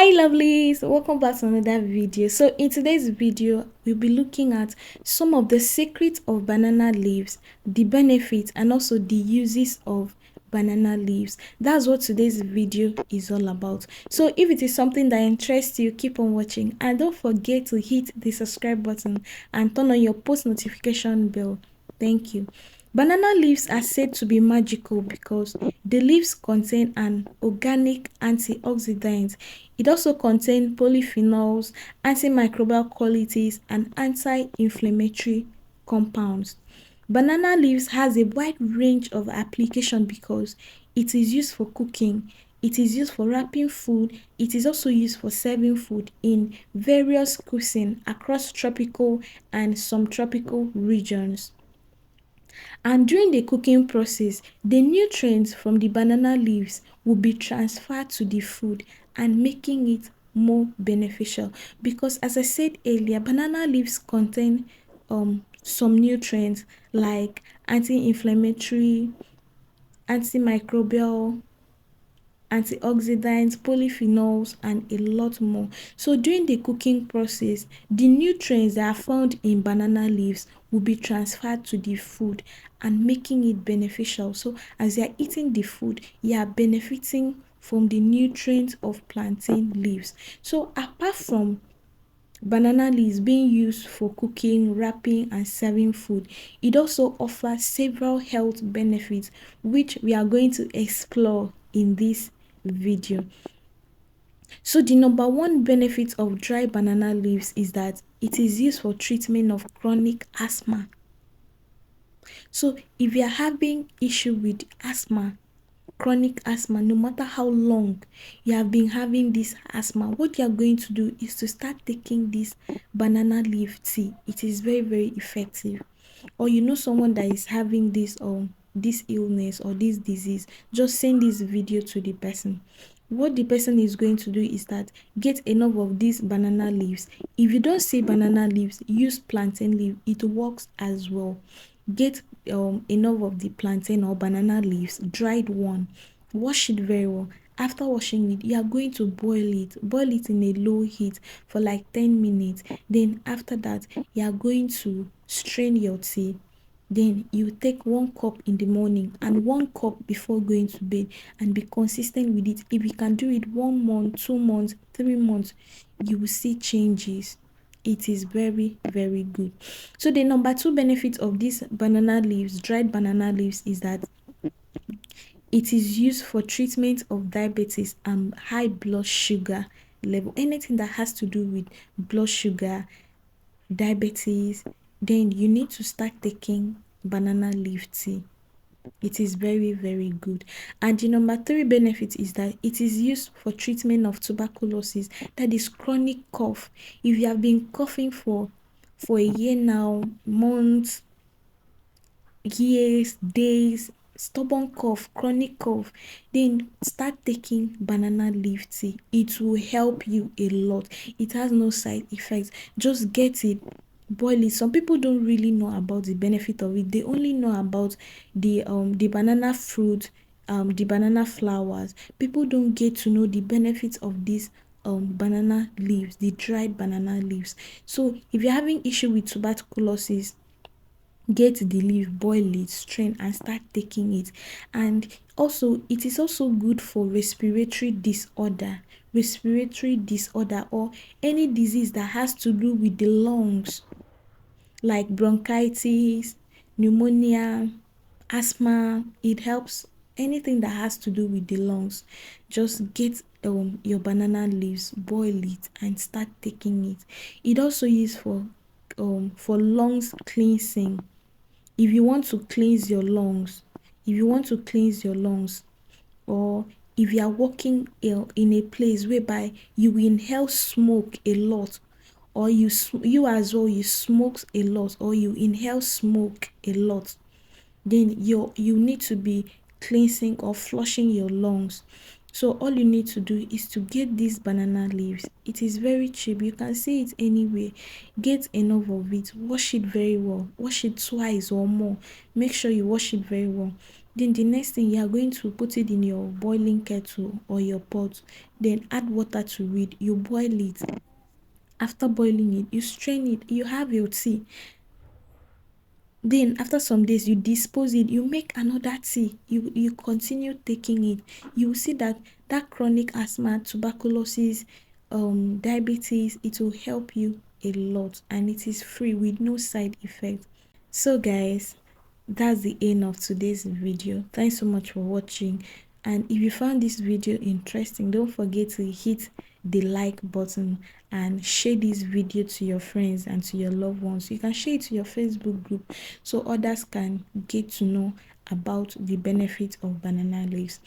Hi lovelies, welcome back to another video. So in today's video we'll be looking at some of the secrets of banana leaves, the benefits and also the uses of banana leaves. That's what today's video is all about. So if it is something that interests you, keep on watching and don't forget to hit the subscribe button and turn on your post notification bell. Thank you. Banana leaves are said to be magical because the leaves contain an organic antioxidant. It also contains polyphenols, antimicrobial qualities, and anti-inflammatory compounds. Banana leaves has a wide range of application because it is used for cooking, it is used for wrapping food, it is also used for serving food in various cuisine across tropical and subtropical regions. And during the cooking process, the nutrients from the banana leaves will be transferred to the food and making it more beneficial. Because as I said earlier, banana leaves contain some nutrients like anti-inflammatory, antimicrobial, antioxidants, polyphenols, and a lot more. So during the cooking process, the nutrients that are found in banana leaves will be transferred to the food and making it beneficial. So as you are eating the food, you are benefiting from the nutrients of plantain leaves. So apart from banana leaves being used for cooking, wrapping, and serving food, it also offers several health benefits, which we are going to explore in this video. So the number one benefit of dry banana leaves is that it is used for treatment of chronic asthma. So if you are having issue with asthma, chronic asthma, no matter how long you have been having this asthma, what you are going to do is to start taking this banana leaf tea. It is very effective. Or you know someone that is having this illness or this disease, just send this video to the person. What the person is going to do is that get enough of these banana leaves. If you don't see banana leaves, use plantain leaf. It works as well. Get enough of the plantain or banana leaves, dried one, wash it very well. After washing it, you are going to boil it in a low heat for like 10 minutes. Then after that, you are going to strain your tea. Then you take 1 cup in the morning and 1 cup before going to bed, and be consistent with it. If you can do it 1 month, 2 months, 3 months, you will see changes. It is very good. So the number two benefit of these banana leaves, dried banana leaves, is that it is used for treatment of diabetes and high blood sugar level. Anything that has to do with blood sugar, diabetes, then you need to start taking banana leaf tea. It is very good. And the number three benefit is that it is used for treatment of tuberculosis, that is chronic cough. If you have been coughing for a year now, months, years, days, stubborn cough, chronic cough, then start taking banana leaf tea. It will help you a lot. It has no side effects. Just get it, boil it. Some people don't really know about the benefit of it. They only know about the banana fruit, the banana flowers. People don't get to know the benefits of these banana leaves, the dried banana leaves. So if you're having issue with tuberculosis, get the leaf, boil it, strain, and start taking it. And also it is also good for respiratory disorder, or any disease that has to do with the lungs, like bronchitis, pneumonia, asthma. It helps anything that has to do with the lungs. Just get your banana leaves, boil it, and start taking it. It also used for lungs cleansing. If you want to cleanse your lungs, or if you are working in a place whereby you inhale smoke a lot, or you as well, you smoke a lot, or you inhale smoke a lot, then you need to be cleansing or flushing your lungs. So all you need to do is to get these banana leaves. It is very cheap. You can see it anywhere. Get enough of it. Wash it very well. Wash it twice or more. Make sure you wash it very well. Then the next thing, you are going to put it in your boiling kettle or your pot, then add water to it. You boil it. After boiling it, you strain it. You have your tea. Then after some days, you dispose it. You make another tea. You continue taking it. You will see that that chronic asthma, tuberculosis, diabetes, it will help you a lot, and it is free with no side effect. So guys, that's the end of today's video. Thanks so much for watching, and if you found this video interesting, don't forget to hit the like button and share this video to your friends and to your loved ones. You can share it to your Facebook group so others can get to know about the benefits of banana leaves.